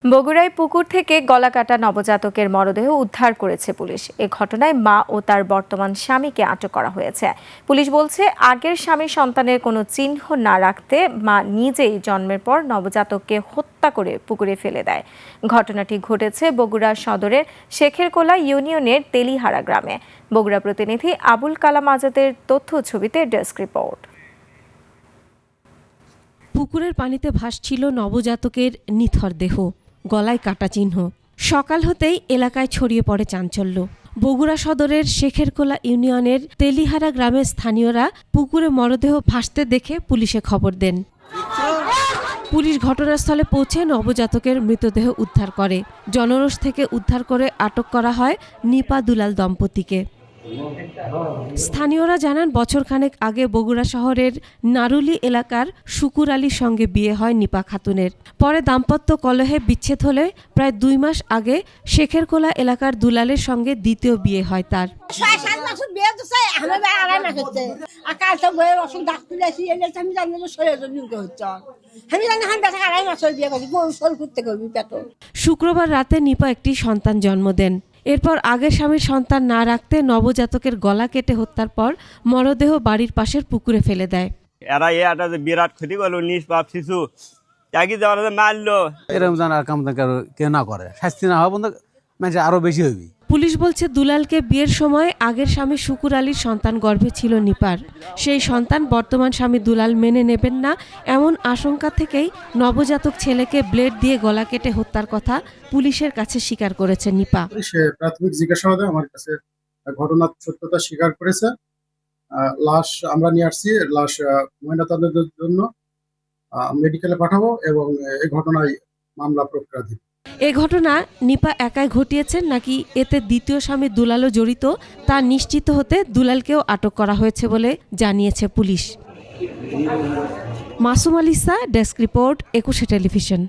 বগুড়ায় পুকুর থেকে গলাকাটা নবজাতকের মরদেহ উদ্ধার করেছে পুলিশ। এ ঘটনায় মা ও তার বর্তমান স্বামীকে আটক করা হয়েছে। পুলিশ বলছে, আগের স্বামীর সন্তানের কোনো চিহ্ন না রাখতে মা নিজেই জন্মের পর নবজাতককে হত্যা করে পুকুরে ফেলে দেয়। ঘটনাটি ঘটেছে বগুড়া সদরের শেখেরকোলা ইউনিয়নের তেলিহারা গ্রামে। বগুড়া প্রতিনিধি আবুল কালাম আজাদের তথ্য ছবিতে ডেস্ক রিপোর্ট। পুকুরের পানিতে ভাসছিল নবজাতকের নিথর দেহ, গলায় কাটা চিহ্ন। সকাল হতেই এলাকায় ছড়িয়ে পড়ে চাঞ্চল্য। বগুড়া সদরের শেখেরকোলা ইউনিয়নের তেলিহারা গ্রামের স্থানীয়রা পুকুরে মরদেহ ভাসতে দেখে পুলিশে খবর দেন। পুলিশ ঘটনাস্থলে পৌঁছে নবজাতকের মৃতদেহ উদ্ধার করে। জনরোষ থেকে উদ্ধার করে আটক করা হয় নিপা দুলাল দম্পতিকে। স্থানীয়রা জানান, বছরখানেক আগে বগুড়া শহরের নারুলি এলাকার শুকুর আলীর সঙ্গে বিয়ে হয় নিপা খাতুনের। পরে দাম্পত্য কলহে বিচ্ছেদ হলে প্রায় 2 মাস আগে শেখেরকোলা এলাকার দুলালের সঙ্গে দ্বিতীয় বিয়ে হয় তার। শুক্রবার রাতে নিপা একটি সন্তান জন্ম দেন। এরপর আগের স্বামীর সন্তান না রাখতে নবজাতকের গলা কেটে হত্যার পর মরদেহ বাড়ির পাশের পুকুরে ফেলে দেয়। এরা এটা বিরাট ক্ষতি করলো, নিষ্পাপ শিশু একই যাওয়ার মারলো। এরকম জানার কাম কেউ না করে, শাস্তি না হওয়া বন্ধু মানে আরো বেশি হবি। পুলিশ বলছে, দুলালকে বিয়ের সময় আগের স্বামী শুকুর আলীর সন্তান গর্ভে ছিল নিপার। সেই সন্তান বর্তমান স্বামী দুলাল মেনে নেবেন না, এমন আশঙ্কা থেকেই নবজাতক ছেলেকে ব্লেড দিয়ে গলা কেটে হত্যার কথা পুলিশের কাছে স্বীকার করেছে নিপা। সে প্রাথমিক জিজ্ঞাসাবাদে আমার কাছে ঘটনার সত্যতা স্বীকার করেছে। লাশ আমরা নিয়ে আসছি, লাশ ময়নাতদন্তের জন্য মেডিকেলে পাঠাবো এবং এই ঘটনায় মামলা প্রক্রিয়াধীন। এ ঘটনা নিপা একাই ঘটিয়েছেন নাকি এতে দ্বিতীয় স্বামী দুলালও জড়িত তা নিশ্চিত হতে দুলালকেও আটক করা হয়েছে বলে জানিয়েছে police. Masum আলিসা, desk report, 21 television.